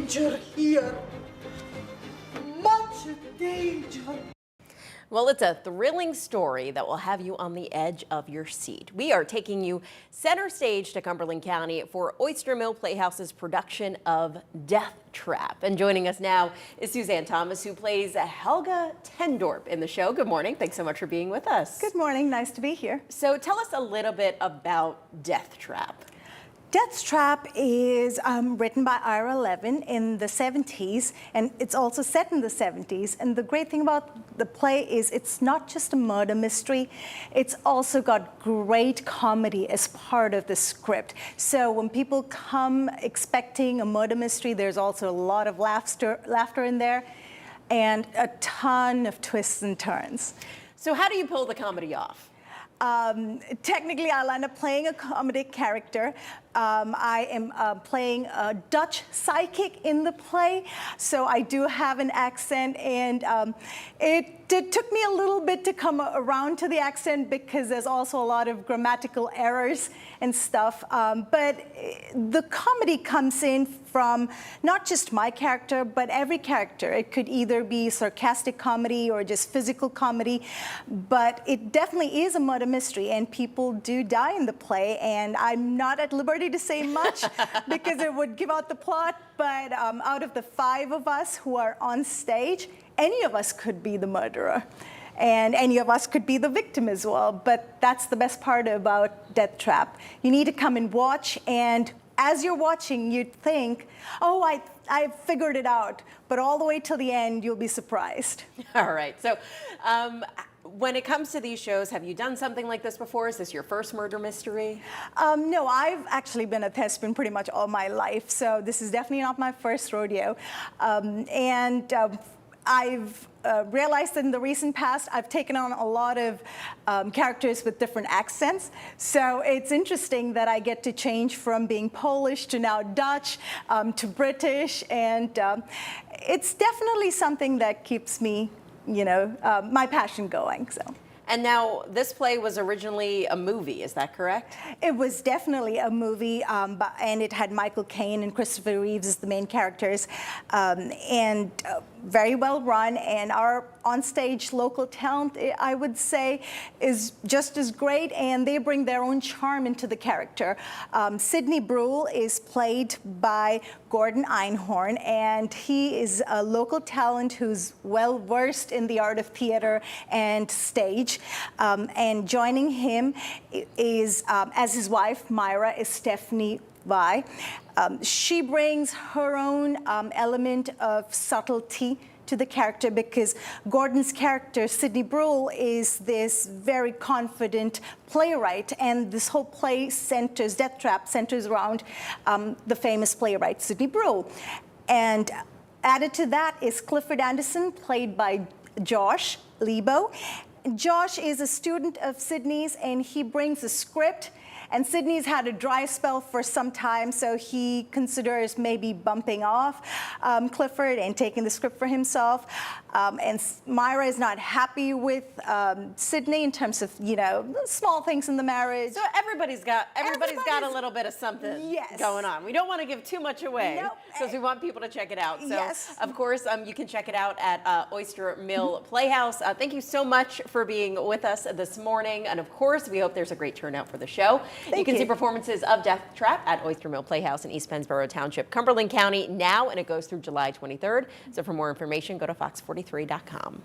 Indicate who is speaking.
Speaker 1: danger here. Much danger.
Speaker 2: Well, it's a thrilling story that will have you on the edge of your seat. We are taking you center stage to Cumberland County for Oyster Mill Playhouse's production of Deathtrap. And joining us now is Suzanne Thomas, who plays Helga Ten Dorp in the show. Good morning. Thanks so much for being with us.
Speaker 3: Good morning. Nice to be here.
Speaker 2: So tell us a little bit about Deathtrap.
Speaker 3: Deathtrap is written by Ira Levin in the 70s, and it's also set in the 70s. And the great thing about the play is it's not just a murder mystery, it's also got great comedy as part of the script. So when people come expecting a murder mystery, there's also a lot of laughter in there and a ton of twists and turns.
Speaker 2: So how do you pull the comedy off?
Speaker 3: Technically, I'll end up playing a comedic character. I am playing a Dutch psychic in the play, so I do have an accent, and it took me a little bit to come around to the accent because there's also a lot of grammatical errors and stuff. But the comedy comes in from not just my character, but every character. It could either be sarcastic comedy or just physical comedy, but it definitely is a murder mystery, and people do die in the play, and I'm not at liberty to say much because it would give out the plot, but out of the 5 of us who are on stage, any of us could be the murderer. And any of us could be the victim as well, but that's the best part about Deathtrap. You need to come and watch, and as you're watching, you'd think, oh, I figured it out, but all the way till the end, you'll be surprised.
Speaker 2: All right, so when it comes to these shows, have you done something like this before? Is this your first murder mystery?
Speaker 3: No, I've actually been a thespian pretty much all my life, so this is definitely not my first rodeo. I've realized that in the recent past, I've taken on a lot of characters with different accents. So it's interesting that I get to change from being Polish to now Dutch to British. And it's definitely something that keeps me, my passion going. So.
Speaker 2: And now, this play was originally a movie, is that correct?
Speaker 3: It was definitely a movie, and it had Michael Caine and Christopher Reeves as the main characters, and very well run. And our onstage local talent, I would say, is just as great, and they bring their own charm into the character. Sidney Brule is played by Gordon Einhorn, and he is a local talent who's well-versed in the art of theater and stage. And joining him is, as his wife, Myra, is Stephanie Vai. She brings her own element of subtlety to the character because Gordon's character, Sidney Brule, is this very confident playwright, and this whole play Deathtrap centers around the famous playwright Sidney Brule. And added to that is Clifford Anderson, played by Josh Lebo. Josh is a student of Sidney's, and he brings a script. And Sidney's had a dry spell for some time, so he considers maybe bumping off Clifford and taking the script for himself. And Myra is not happy with Sidney in terms of, small things in the marriage.
Speaker 2: So everybody's got a little bit of something going on. We don't want to give too much away because we want people to check it out. So, of course, you can check it out at Oyster Mill Playhouse. Thank you so much for being with us this morning. And, of course, we hope there's a great turnout for the show. You can see performances of Deathtrap at Oyster Mill Playhouse in East Pennsboro Township, Cumberland County now, and it goes through July 23rd. So for more information, go to fox43.com.